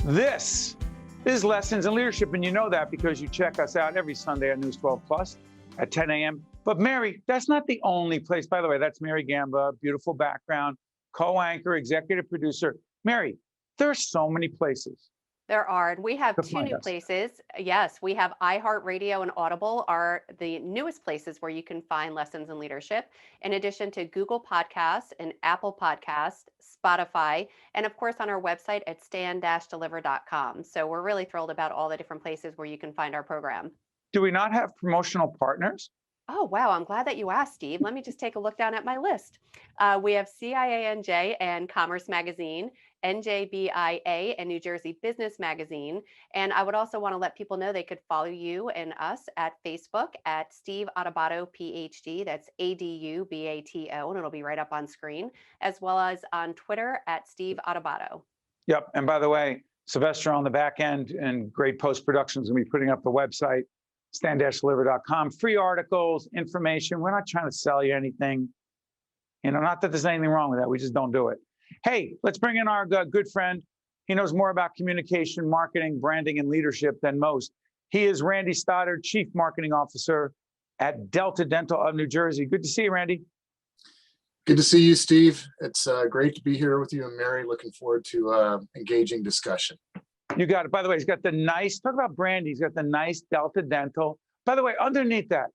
This is Lessons in Leadership, and you know that because you check us out every Sunday on News 12 Plus at 10 a.m. But Mary, that's not the only place. By the way, that's Mary Gamba, beautiful background, co-anchor, executive producer. Mary, there are so many places. There are, and we have To two find new us. places. Yes, we have iHeartRadio and Audible are the newest places where you can find Lessons in Leadership, in addition to Google Podcasts and Apple Podcasts, Spotify, and of course on our website at stand-deliver.com. So we're really thrilled about all the different places where you can find our program. Do we not have promotional partners? Oh, wow. I'm glad that you asked, Steve. Let me just take a look down at my list. We have CIANJ and Commerce Magazine, NJBIA and New Jersey Business Magazine. And I would also want to let people know they could follow you and us at Facebook at Steve Adubato, PhD. That's ADUBATO, and it'll be right up on screen, as well as on Twitter at Steve Adubato. Yep. And by the way, Sylvester on the back end and great post-production is going to be putting up the website, stand-deliver.com. Free articles, information. We're not trying to sell you anything. You know, not that there's anything wrong with that. We just don't do it. Hey, let's bring in our good friend. He knows more about communication, marketing, branding, and leadership than most. He is Randy Stoddard, Chief Marketing Officer at Delta Dental of New Jersey. Good to see you, Randy. Good to see you, Steve. It's great to be here with you and Mary. Looking forward to engaging discussion. You got it. By the way, he's got the nice, talk about brand. He's got the nice Delta Dental. By the way, underneath that,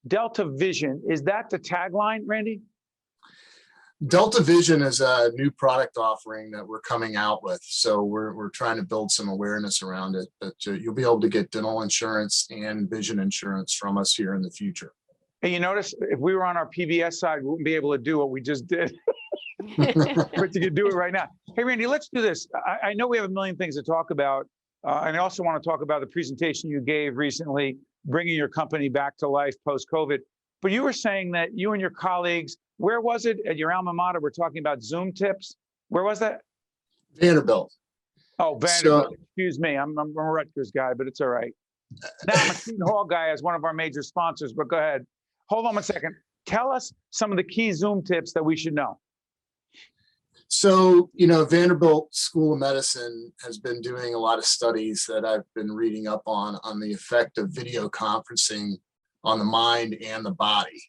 Delta Vision, is that the tagline, Randy? Delta Vision is a new product offering that we're coming out with. So we're trying to build some awareness around it, that you'll be able to get dental insurance and vision insurance from us here in the future. Hey, you notice if we were on our PBS side, we wouldn't be able to do what we just did. But you can do it right now. Hey, Randy, let's do this. I know we have a million things to talk about. And I also want to talk about the presentation you gave recently, bringing your company back to life post-COVID. But you were saying that you and your colleagues, where was it at your alma mater? We're talking about Zoom tips. Where was that? Vanderbilt. Oh, Vanderbilt. Excuse me. I'm a Rutgers guy, but it's all right. Now I'm a Seton Hall guy as one of our major sponsors, but go ahead. Hold on 1 second. Tell us some of the key Zoom tips that we should know. So, Vanderbilt School of Medicine has been doing a lot of studies that I've been reading up on the effect of video conferencing on the mind and the body.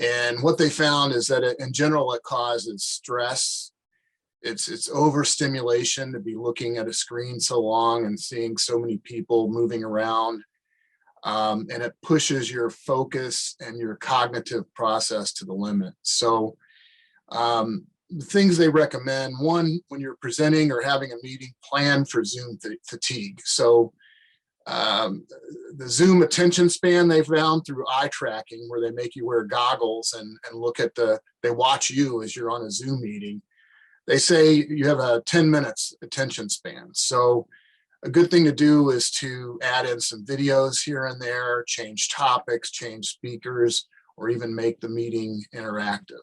And what they found is that in general, it causes stress. It's overstimulation to be looking at a screen so long and seeing so many people moving around. And it pushes your focus and your cognitive process to the limit. So the things they recommend, one, when you're presenting or having a meeting, plan for Zoom fatigue. So the Zoom attention span they found through eye tracking, where they make you wear goggles and look at they watch you as you're on a Zoom meeting. They say you have a 10 minutes attention span. So a good thing to do is to add in some videos here and there, change topics, change speakers, or even make the meeting interactive.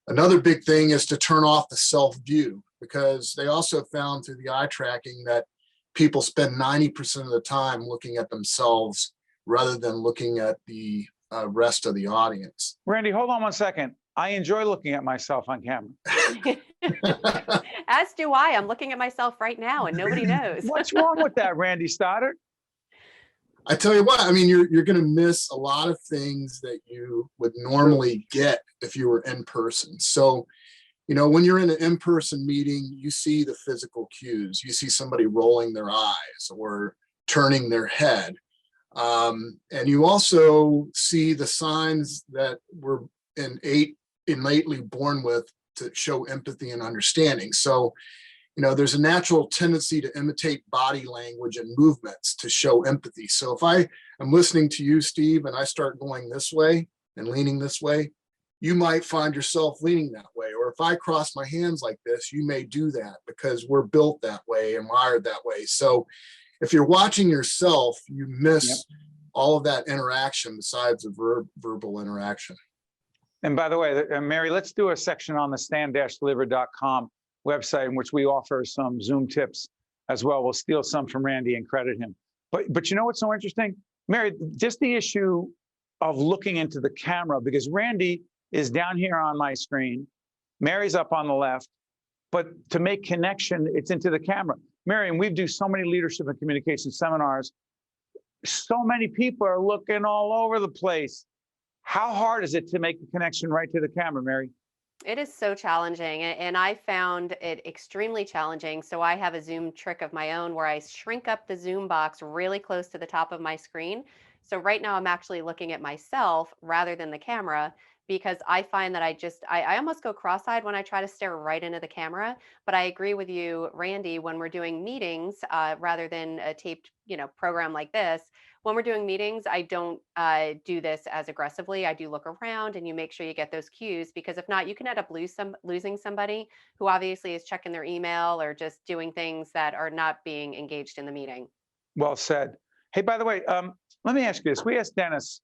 Another big thing is to turn off the self-view, because they also found through the eye tracking that people spend 90% of the time looking at themselves rather than looking at the rest of the audience. Randy, hold on 1 second. I enjoy looking at myself on camera. As do I. I'm looking at myself right now and nobody knows. What's wrong with that, Randy Stoddard? I tell you what, I mean, you're going to miss a lot of things that you would normally get if you were in person. So, when you're in an in-person meeting, you see the physical cues. You see somebody rolling their eyes or turning their head. And you also see the signs that we're innately born with to show empathy and understanding. So, there's a natural tendency to imitate body language and movements to show empathy. So if I am listening to you, Steve, and I start going this way and leaning this way, you might find yourself leaning that way. Or if I cross my hands like this, you may do that because we're built that way and wired that way. So if you're watching yourself, you miss all of that interaction besides the verbal interaction. And by the way, Mary, let's do a section on the stand-deliver.com website in which we offer some Zoom tips as well. We'll steal some from Randy and credit him. But you know what's so interesting? Mary, just the issue of looking into the camera, because Randy is down here on my screen, Mary's up on the left, but to make connection, it's into the camera. Marion, we do so many leadership and communication seminars. So many people are looking all over the place. How hard is it to make the connection right to the camera, Mary? It is so challenging, and I found it extremely challenging. So I have a Zoom trick of my own where I shrink up the Zoom box really close to the top of my screen. So right now I'm actually looking at myself rather than the camera, because I find that I almost go cross-eyed when I try to stare right into the camera. But I agree with you, Randy, when we're doing meetings, rather than a taped, program like this, when we're doing meetings, I don't do this as aggressively. I do look around and you make sure you get those cues, because if not, you can end up losing somebody who obviously is checking their email or just doing things that are not being engaged in the meeting. Well said. Hey, by the way, let me ask you this. We asked Dennis,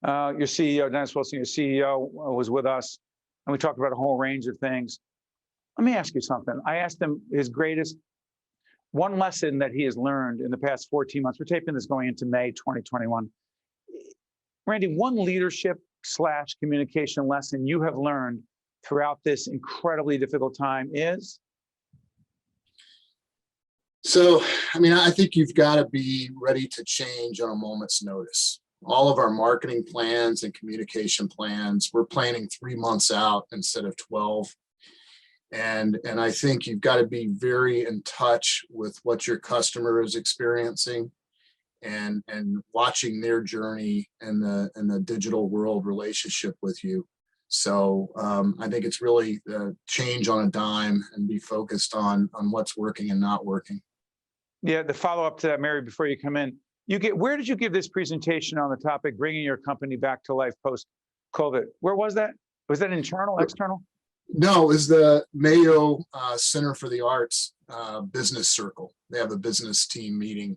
your CEO, Dennis Wilson, your CEO was with us, and we talked about a whole range of things. Let me ask you something. I asked him his greatest one lesson that he has learned in the past 14 months. We're taping this going into May 2021. Randy, one leadership / communication lesson you have learned throughout this incredibly difficult time is? So, I mean, I think you've got to be ready to change on a moment's notice. All of our marketing plans and communication plans, we're planning 3 months out instead of 12. And I think you've got to be very in touch with what your customer is experiencing and watching their journey in the digital world relationship with you. So I think it's really change on a dime and be focused on what's working and not working. Yeah, the follow-up to that, Mary, before you come in, where did you give this presentation on the topic, bringing your company back to life post-COVID? Where was that? Was that internal, external? No, it was the Mayo Center for the Arts business circle. They have a business team meeting.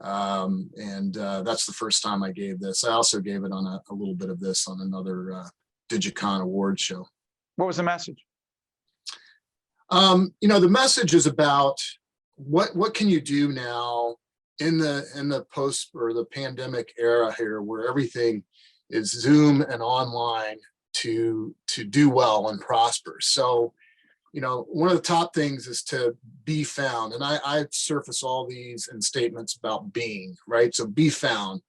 And that's the first time I gave this. I also gave it on a little bit of this on another Digicon award show. What was the message? The message is about what can you do now in the post or the pandemic era here, where everything is Zoom and online, to do well and prosper. So, one of the top things is to be found. And I surface all these in statements about being, right? So be found.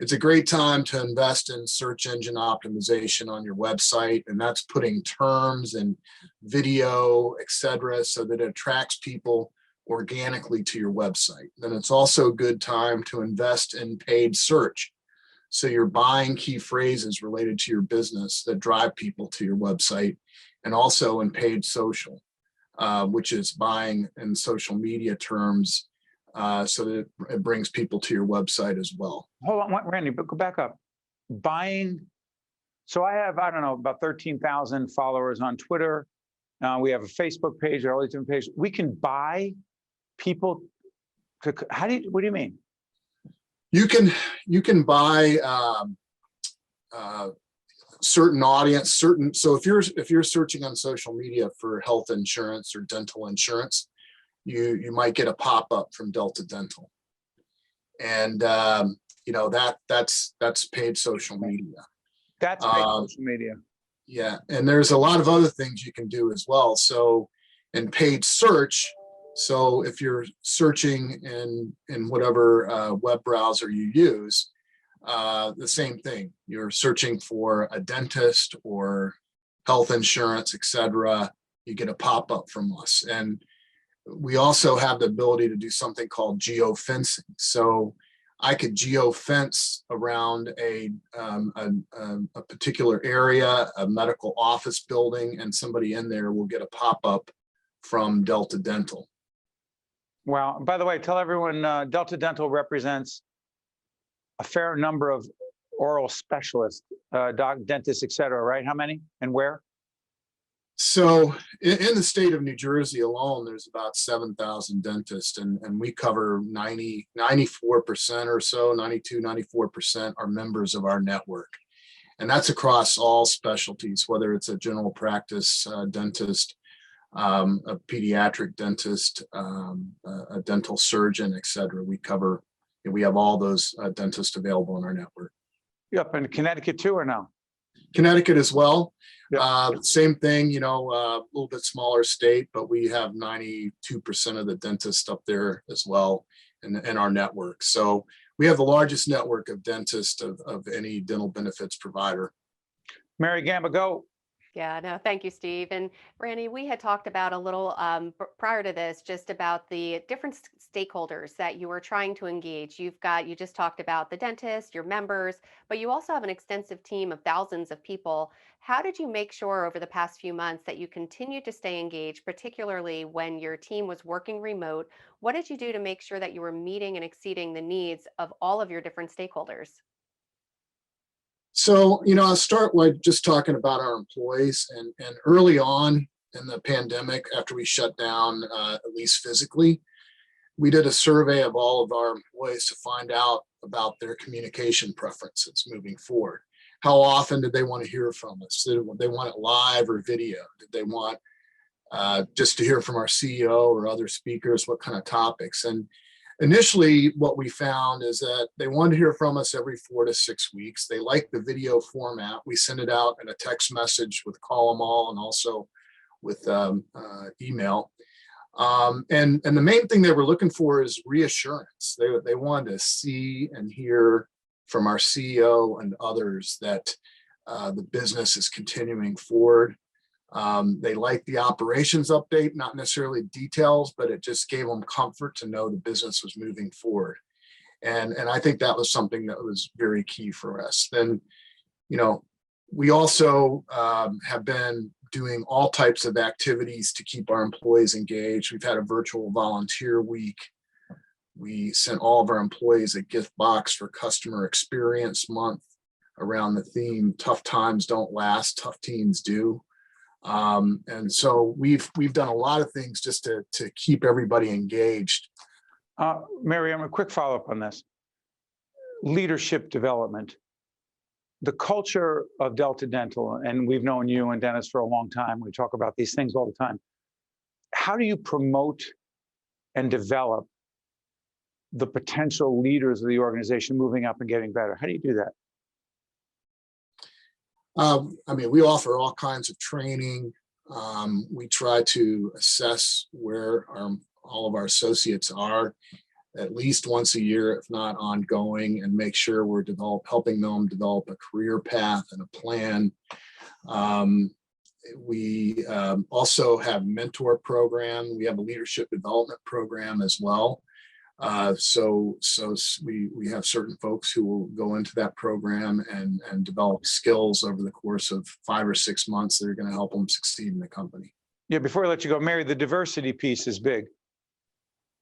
It's a great time to invest in search engine optimization on your website. And that's putting terms and video, et cetera, so that it attracts people organically to your website. Then it's also a good time to invest in paid search. So you're buying key phrases related to your business that drive people to your website, and also in paid social, which is buying in social media terms, so that it brings people to your website as well. Hold on, Randy, but go back up. Buying. So I have, I don't know, about 13,000 followers on Twitter. We have a Facebook page, all these different pages. We can buy people. What do you mean? You can buy certain audience, so if you're searching on social media for health insurance or dental insurance, you might get a pop-up from Delta Dental. And that's paid social media. That's paid social media. Yeah, and there's a lot of other things you can do as well. So in paid search, so if you're searching in whatever web browser you use, the same thing. You're searching for a dentist or health insurance, et cetera, you get a pop-up from us. And we also have the ability to do something called geofencing. So I could geofence around a particular area, a medical office building, and somebody in there will get a pop-up from Delta Dental. Wow. By the way, tell everyone Delta Dental represents a fair number of oral specialists, dentists, et cetera, right? How many and where? So in the state of New Jersey alone, there's about 7,000 dentists, and we cover 94% or so, 92, 94% are members of our network. And that's across all specialties, whether it's a general practice dentist, a pediatric dentist, a dental surgeon, et cetera. We have all those dentists available in our network. You up in Connecticut too, or no? Connecticut as well. Yeah. Same thing, a little bit smaller state, but we have 92% of the dentists up there as well in our network. So we have the largest network of dentists of any dental benefits provider. Mary Gamba, go. Yeah, no, thank you, Steve. And Randy, we had talked about a little prior to this, just about the different stakeholders that you are trying to engage. You just talked about the dentist, your members, but you also have an extensive team of thousands of people. How did you make sure over the past few months that you continued to stay engaged, particularly when your team was working remote? What did you do to make sure that you were meeting and exceeding the needs of all of your different stakeholders? So, I'll start with just talking about our employees and early on in the pandemic, after we shut down, at least physically, we did a survey of all of our employees to find out about their communication preferences moving forward. How often did they want to hear from us? Did they want it live or video? Did they want just to hear from our CEO or other speakers? What kind of topics? And initially, what we found is that they wanted to hear from us every 4 to 6 weeks. They like the video format. We send it out in a text message with Call 'em All and also with email. And the main thing they were looking for is reassurance. They wanted to see and hear from our CEO and others that the business is continuing forward. They liked the operations update, not necessarily details, but it just gave them comfort to know the business was moving forward. And I think that was something that was very key for us. Then, we also have been doing all types of activities to keep our employees engaged. We've had a virtual volunteer week. We sent all of our employees a gift box for Customer Experience Month around the theme, tough times don't last, tough teams do. And so we've done a lot of things just to keep everybody engaged. Mary, I'm a quick follow-up on this. Leadership development. The culture of Delta Dental, and we've known you and Dennis for a long time. We talk about these things all the time. How do you promote and develop the potential leaders of the organization moving up and getting better? How do you do that? We offer all kinds of training. We try to assess where all of our associates are at least once a year, if not ongoing, and make sure we're helping them develop a career path and a plan. We also have mentor program. We have a leadership development program as well. So we have certain folks who will go into that program and develop skills over the course of 5 or 6 months that are going to help them succeed in the company. Yeah, before I let you go, Mary, the diversity piece is big.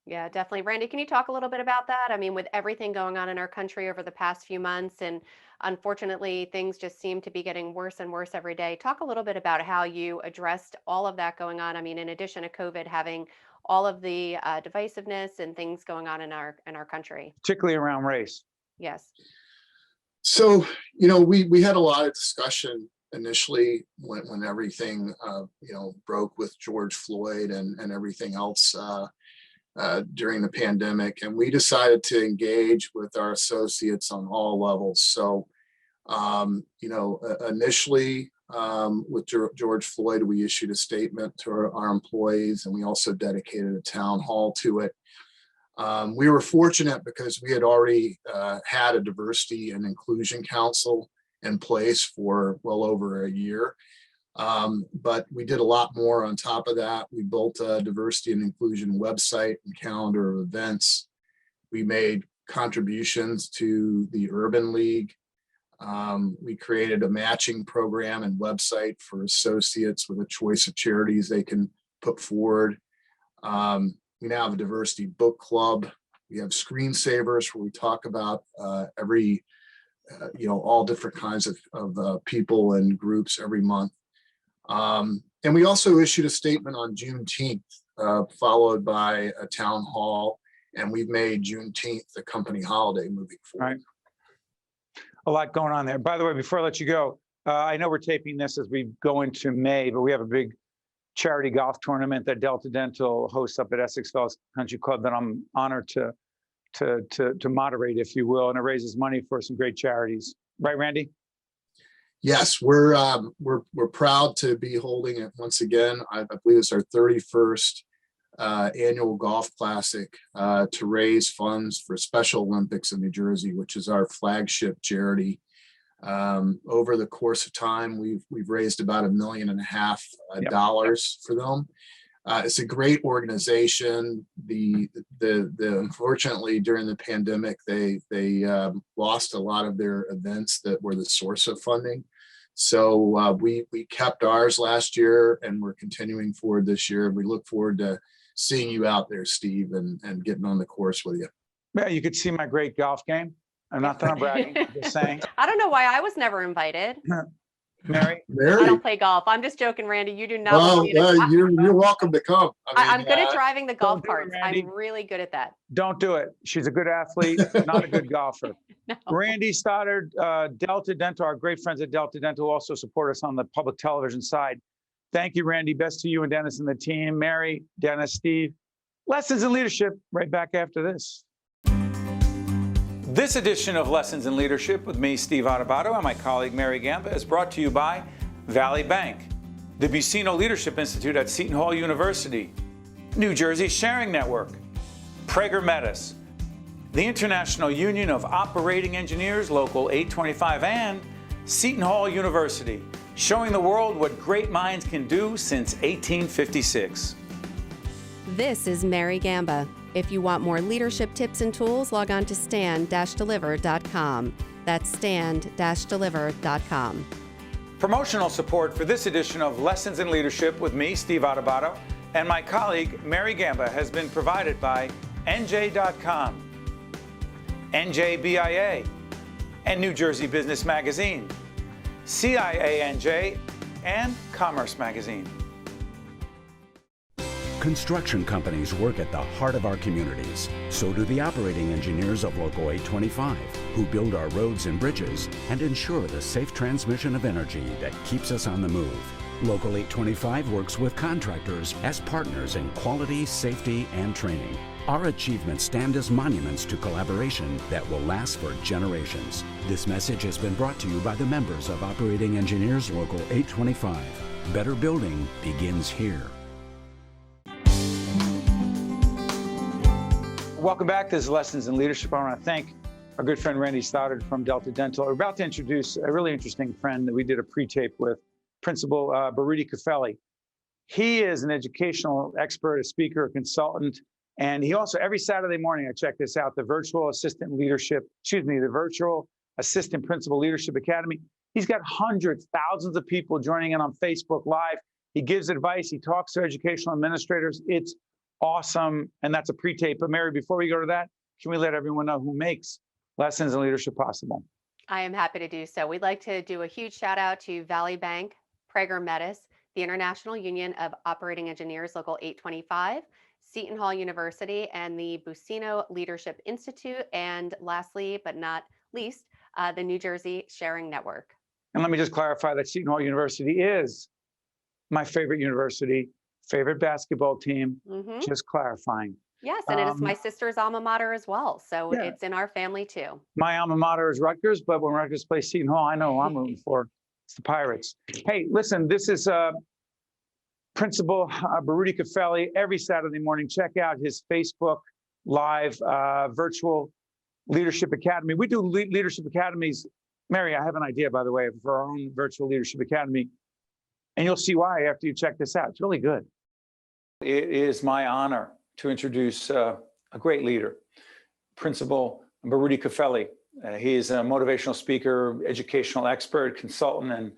Yeah, definitely. Randy, can you talk a little bit about that? I mean, with everything going on in our country over the past few months, and unfortunately, things just seem to be getting worse and worse every day. Talk a little bit about how you addressed all of that going on. I mean, in addition to COVID having all of the divisiveness and things going on in our country. Particularly around race. Yes. So, we had a lot of discussion initially when everything, broke with George Floyd and everything else during the pandemic. And we decided to engage with our associates on all levels. So, initially, with George Floyd, we issued a statement to our employees, and we also dedicated a town hall to it. We were fortunate because we had already had a diversity and inclusion council in place for well over a year. But we did a lot more on top of that. We built a diversity and inclusion website and calendar of events. We made contributions to the Urban League. We created a matching program and website for associates with a choice of charities they can put forward. We now have a diversity book club. We have screensavers where we talk about all different kinds of people and groups every month. And we also issued a statement on Juneteenth, followed by a town hall, and we've made Juneteenth the company holiday moving forward. Right. A lot going on there. By the way, before I let you go, I know we're taping this as we go into May, but we have a big charity golf tournament that Delta Dental hosts up at Essex Fells Country Club that I'm honored to moderate, if you will, and it raises money for some great charities. Right, Randy? Yes, we're proud to be holding it once again. I believe it's our 31st annual golf classic to raise funds for Special Olympics in New Jersey, which is our flagship charity. Over the course of time, we've raised about $1.5 million dollars for them. It's a great organization. The unfortunately during the pandemic, they lost a lot of their events that were the source of funding. So we kept ours last year, and we're continuing forward this year. We look forward to seeing you out there, Steve, and getting on the course with you. Yeah, you could see my great golf game. I'm not that I'm bragging, I'm just saying. I don't know why I was never invited. Mary? I don't play golf. I'm just joking, Randy. You do not Well, want me to. you're welcome to come. I'm good at driving the golf don't do it, carts. Randy. I'm really good at that. Don't do it. She's a good athlete, not a good golfer. No. Randy Stoddard, Delta Dental, our great friends at Delta Dental, also support us on the public television side. Thank you, Randy. Best to you and Dennis and the team. Mary, Dennis, Steve. Lessons in Leadership right back after this. This edition of Lessons in Leadership with me, Steve Adubato, and my colleague Mary Gamba is brought to you by Valley Bank, the Buccino Leadership Institute at Seton Hall University, New Jersey Sharing Network, Prager Metis, the International Union of Operating Engineers, Local 825, and Seton Hall University, showing the world what great minds can do since 1856. This is Mary Gamba. If you want more leadership tips and tools, log on to stand-deliver.com. That's stand-deliver.com. Promotional support for this edition of Lessons in Leadership with me, Steve Adubato, and my colleague, Mary Gamba, has been provided by NJ.com, NJBIA, and New Jersey Business Magazine, CIANJ, and Commerce Magazine. Construction companies work at the heart of our communities. So do the operating engineers of Local 825, who build our roads and bridges and ensure the safe transmission of energy that keeps us on the move. Local 825 works with contractors as partners in quality, safety, and training. Our achievements stand as monuments to collaboration that will last for generations. This message has been brought to you by the members of Operating Engineers Local 825. Better building begins here. Welcome back. This is Lessons in Leadership. I want to thank our good friend Randy Stoddard from Delta Dental. We're about to introduce a really interesting friend that we did a pre-tape with, Principal Baruti Kafeli. He is an educational expert, a speaker, a consultant, and he also, every Saturday morning, I check this out, the Virtual Assistant Principal Leadership Academy. He's got hundreds, thousands of people joining in on Facebook Live. He gives advice. He talks to educational administrators. It's awesome. And that's a pre-tape. But Mary, before we go to that, can we let everyone know who makes Lessons in Leadership possible? I am happy to do so. We'd like to do a huge shout out to Valley Bank, Prager Metis, the International Union of Operating Engineers, Local 825, Seton Hall University, and the Buccino Leadership Institute, and lastly, but not least, the New Jersey Sharing Network. And let me just clarify that Seton Hall University is my favorite university, favorite basketball team, just clarifying. Yes, and it is my sister's alma mater as well. So yeah. It's in our family too. My alma mater is Rutgers, but when Rutgers plays Seton Hall, I know who I'm rooting for. It's the Pirates. Hey, listen, this is Principal Baruti Kafeli. Every Saturday morning, check out his Facebook Live Virtual Leadership Academy. We do leadership academies. Mary, I have an idea, by the way, for our own Virtual Leadership Academy. And you'll see why after you check this out. It's really good. It is my honor to introduce a great leader, Principal Baruti Kafeli. He is a motivational speaker, educational expert, consultant,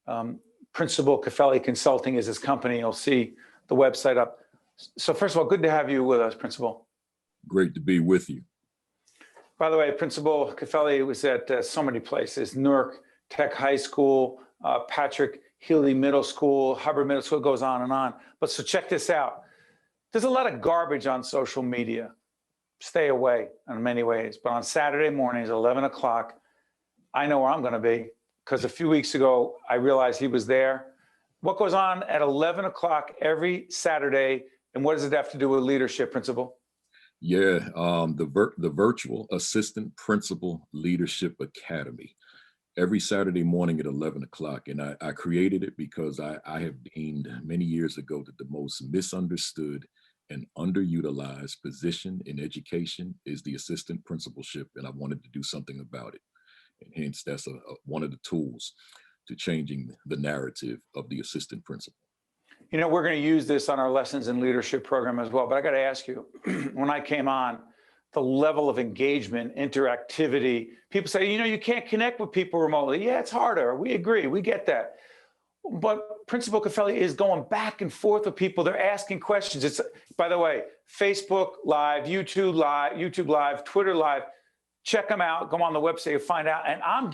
and Principal Kafeli Consulting is his company. You'll see the website up. So first of all, good to have you with us, Principal. Great to be with you. By the way, Principal Kafeli was at so many places, Newark Tech High School, Patrick Healy Middle School, Hubbard Middle School, goes on and on. But so check this out. There's a lot of garbage on social media. Stay away in many ways. But on Saturday mornings, 11 o'clock, I know where I'm going to be because a few weeks ago, I realized he was there. What goes on at 11 o'clock every Saturday, and what does it have to do with leadership, Principal? Yeah, the Virtual Assistant Principal Leadership Academy. every Saturday morning at 11 o'clock. And I created it because I have deemed many years ago that the most misunderstood and underutilized position in education is the assistant principalship. And I wanted to do something about it. And hence, that's one of the tools to changing the narrative of the assistant principal. You know, we're going to use this on our Lessons in Leadership program as well. But I got to ask you, when I came on, the level of engagement, interactivity, people say, you know, you can't connect with people remotely. Yeah, it's harder. We agree. We get that. But Principal Caffelli is going back and forth with people. They're asking questions. It's, by the way, Facebook Live, YouTube Live, Twitter Live. Check them out. Go on the website, find out. And I'm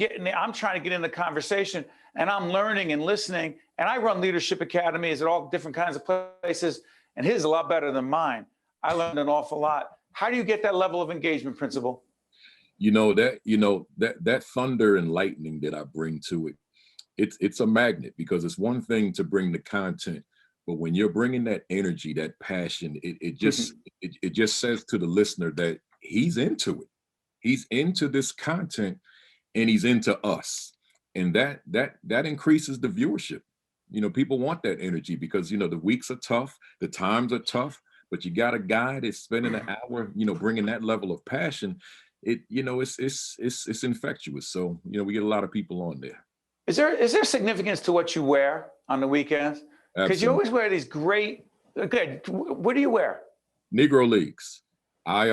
trying to get in the conversation, and I'm learning and listening. And I run leadership academies at all different kinds of places, and his is a lot better than mine. I learned an awful lot. How do you get that level of engagement, Principal? That thunder and lightning that I bring to it, it's a magnet, because it's one thing to bring the content, but when you're bringing that energy, that passion, it just says to the listener that he's into it. He's into this content, and he's into us, and that increases the viewership. You know, people want that energy because, you know, the weeks are tough, the times are tough, but you got a guy that's spending an hour, you know, bringing that level of passion. It's infectious. So, you know, we get a lot of people on there. Is there significance to what you wear on the weekends? Because you always wear these great. Okay, what do you wear? Negro Leagues. I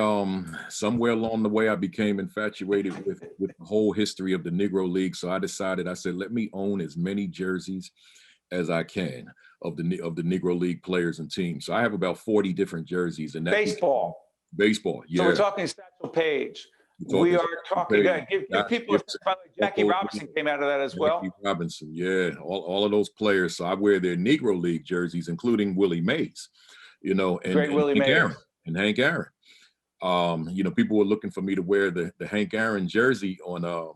somewhere along the way I became infatuated with the whole history of the Negro League. So I said, let me own as many jerseys as I can of the Negro League players and teams. So I have about 40 different jerseys. And that baseball, yeah. So we're talking Satchel Paige. We are talking. Give people. Jackie Robinson came out of that as well. Jackie Robinson, yeah, all of those players. So I wear their Negro League jerseys, including Willie Mays. You know, and Hank Aaron. You know, people were looking for me to wear the Hank Aaron jersey on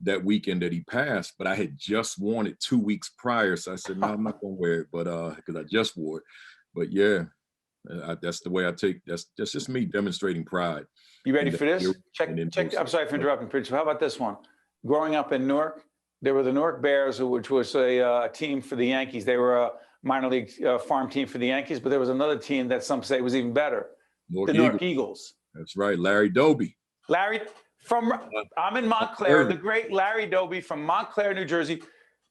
that weekend that he passed, but I had just worn it 2 weeks prior. So I said, no, I'm not gonna wear it, but because I just wore it. But yeah, that's the way I take. That's just me demonstrating pride. You ready for this? Check. I'm sorry for interrupting, Principal. How about this one? Growing up in Newark, there were the Newark Bears, which was a team for the Yankees. They were a minor league farm team for the Yankees, but there was another team that some say was even better. The Newark Eagles. That's right, Larry Doby. I'm in Montclair. The great Larry Doby from Montclair, New Jersey,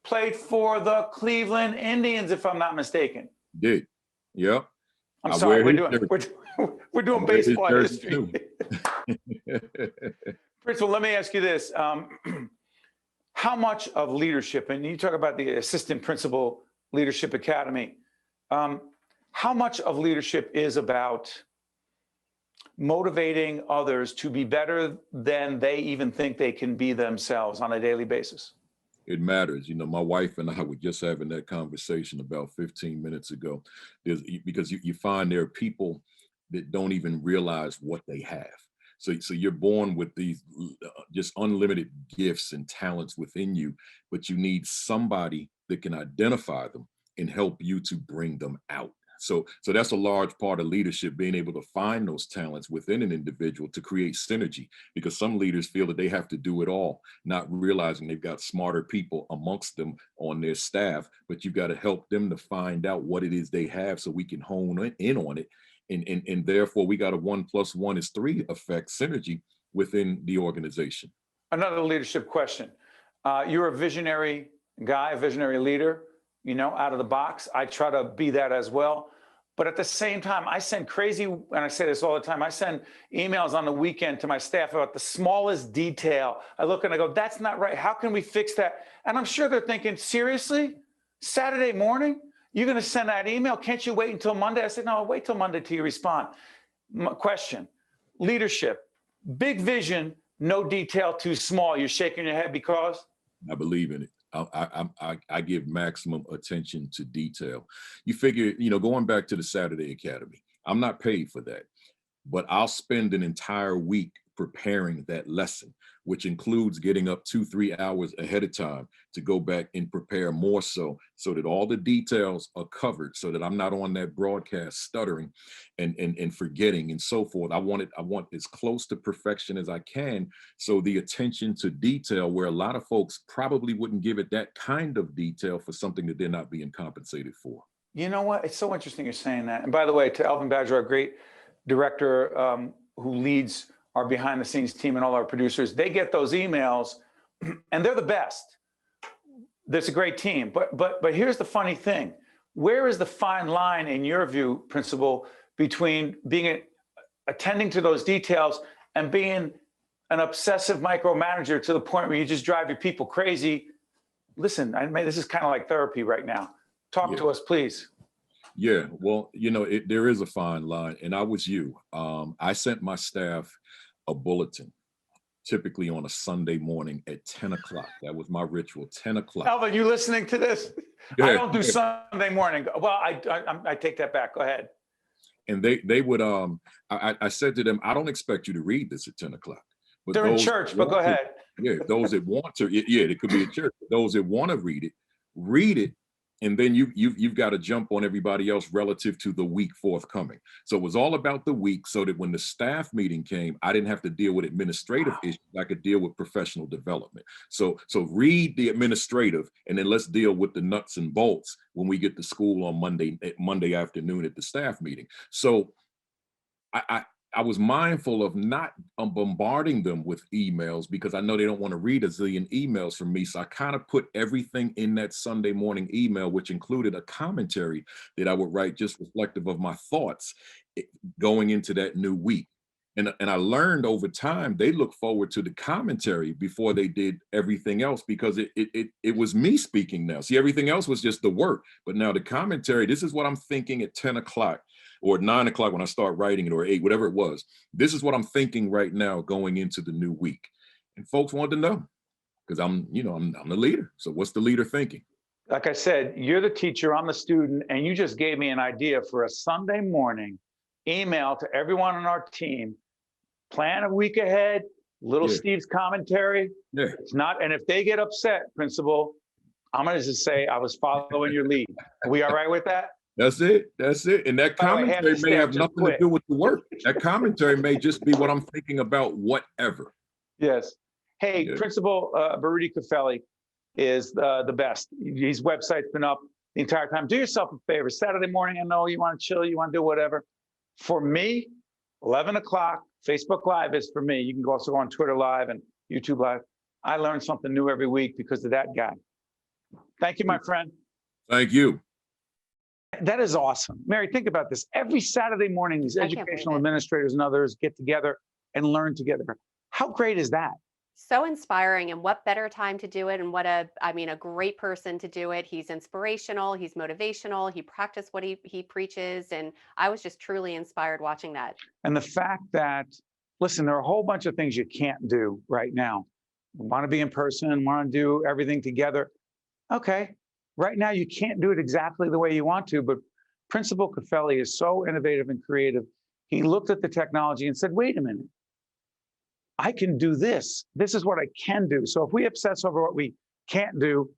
played for the Cleveland Indians, if I'm not mistaken. Did, yeah. I'm sorry, we're doing baseball history. Principal, let me ask you this: how much of leadership, and you talk about the Assistant Principal Leadership Academy, how much of leadership is about motivating others to be better than they even think they can be themselves on a daily basis? It matters. You know, my wife and I were just having that conversation about 15 minutes ago. Because you find there are people that don't even realize what they have. So you're born with these just unlimited gifts and talents within you, but you need somebody that can identify them and help you to bring them out. So that's a large part of leadership, being able to find those talents within an individual to create synergy, because some leaders feel that they have to do it all, not realizing they've got smarter people amongst them on their staff, but you've got to help them to find out what it is they have so we can hone in on it. And therefore we got a 1 + 1 = 3 effect synergy within the organization. Another leadership question. You're a visionary guy, a visionary leader. You know, out of the box. I try to be that as well. But at the same time, I send crazy, and I say this all the time, I send emails on the weekend to my staff about the smallest detail. I look and I go, that's not right. How can we fix that? And I'm sure they're thinking, seriously? Saturday morning? You're going to send that email? Can't you wait until Monday? I said, no, I'll wait till Monday till you respond. Question, leadership, big vision, no detail too small. You're shaking your head because? I believe in it. I give maximum attention to detail. You figure, you know, going back to the Saturday Academy, I'm not paid for that, but I'll spend an entire week preparing that lesson, which includes getting up 2-3 hours ahead of time to go back and prepare more so that all the details are covered, so that I'm not on that broadcast stuttering and forgetting and so forth. I want as close to perfection as I can. So the attention to detail, where a lot of folks probably wouldn't give it that kind of detail for something that they're not being compensated for. You know what? It's so interesting you're saying that. And by the way, to Elvin Badger, our great director who leads our behind the scenes team and all our producers, they get those emails and they're the best. There's a great team. But here's the funny thing. Where is the fine line in your view, Principal, between attending to those details and being an obsessive micromanager to the point where you just drive your people crazy? Listen, this is kind of like therapy right now. Talk to us, please. Yeah, well, there is a fine line, and I was you. I sent my staff a bulletin, typically on a Sunday morning at 10 o'clock. That was my ritual, 10 o'clock. Elvin, you listening to this? Yeah. I don't do Sunday morning. Well, I take that back. Go ahead. And they would, I said to them, I don't expect you to read this at 10 o'clock. But they're in church, but go ahead. Yeah, those that want to, it could be a church. Those that want to read it, and then you've got to jump on everybody else relative to the week forthcoming. So it was all about the week, so that when the staff meeting came, I didn't have to deal with administrative issues. I could deal with professional development. So read the administrative, and then let's deal with the nuts and bolts when we get to school on Monday afternoon at the staff meeting. So I was mindful of not bombarding them with emails, because I know they don't want to read a zillion emails from me. So I kind of put everything in that Sunday morning email, which included a commentary that I would write just reflective of my thoughts going into that new week. And I learned over time, they look forward to the commentary before they did everything else, because it was me speaking now. See, everything else was just the work. But now the commentary, this is what I'm thinking at 10 o'clock. Or 9 o'clock when I start writing it, or 8, whatever it was. This is what I'm thinking right now going into the new week. And folks wanted to know, because I'm the leader. So what's the leader thinking? Like I said, you're the teacher, I'm the student, and you just gave me an idea for a Sunday morning email to everyone on our team. Plan a week ahead, little Steve's commentary. Yeah. It's not, and if they get upset, Principal, I'm gonna just say I was following your lead. Are we all right with that? That's it. And that commentary may have nothing to do with the work. That commentary may just be what I'm thinking about, whatever. Yes. Hey, Principal Baruti Cafelli is the best. His website's been up the entire time. Do yourself a favor. Saturday morning, I know you want to chill, you want to do whatever. For me, 11 o'clock, Facebook Live is for me. You can also go on Twitter Live and YouTube Live. I learn something new every week because of that guy. Thank you, my friend. Thank you. That is awesome. Mary, think about this. Every Saturday morning, these educational administrators and others get together and learn together. How great is that? So inspiring, and what better time to do it, and what a great person to do it. He's inspirational, he's motivational, he practiced what he preaches, and I was just truly inspired watching that. And the fact that, listen, there are a whole bunch of things you can't do right now. You want to be in person, want to do everything together. Okay. Right now, you can't do it exactly the way you want to, but Principal Cafelli is so innovative and creative. He looked at the technology and said, wait a minute, I can do this. This is what I can do. So if we obsess over what we can't do,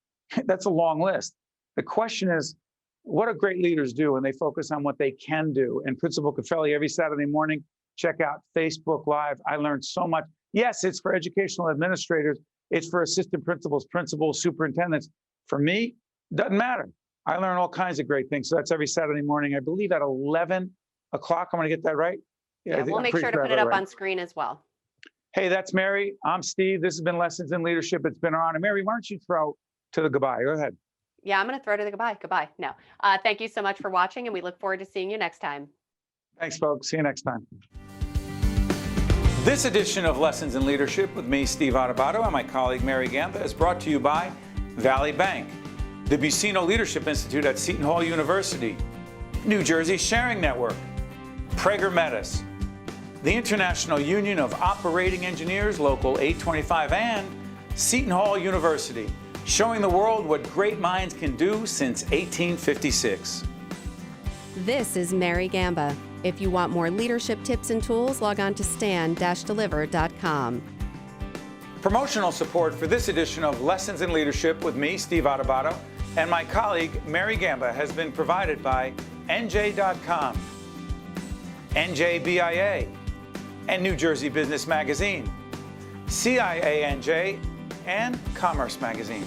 that's a long list. The question is, what do great leaders do when they focus on what they can do? And Principal Cafelli, every Saturday morning, check out Facebook Live. I learned so much. Yes, it's for educational administrators. It's for assistant principals, principals, superintendents. For me, doesn't matter. I learn all kinds of great things. So that's every Saturday morning, I believe at 11 o'clock. I'm going to get that right. Yeah, we'll make sure to put it up on screen as well. Hey, that's Mary. I'm Steve. This has been Lessons in Leadership. It's been an honor. Mary, why don't you throw to the goodbye? Go ahead. Yeah, I'm going to throw to the goodbye. Goodbye. No. Thank you so much for watching, and we look forward to seeing you next time. Thanks, folks. See you next time. This edition of Lessons in Leadership with me, Steve Adubato, and my colleague Mary Gamba is brought to you by Valley Bank, the Buccino Leadership Institute at Seton Hall University, New Jersey Sharing Network, Prager Metis, the International Union of Operating Engineers, Local 825, and Seton Hall University, showing the world what great minds can do since 1856. This is Mary Gamba. If you want more leadership tips and tools, log on to stand-deliver.com. Promotional support for this edition of Lessons in Leadership with me, Steve Adubato, and my colleague, Mary Gamba, has been provided by NJ.com, NJBIA, and New Jersey Business Magazine, CIANJ, and Commerce Magazine.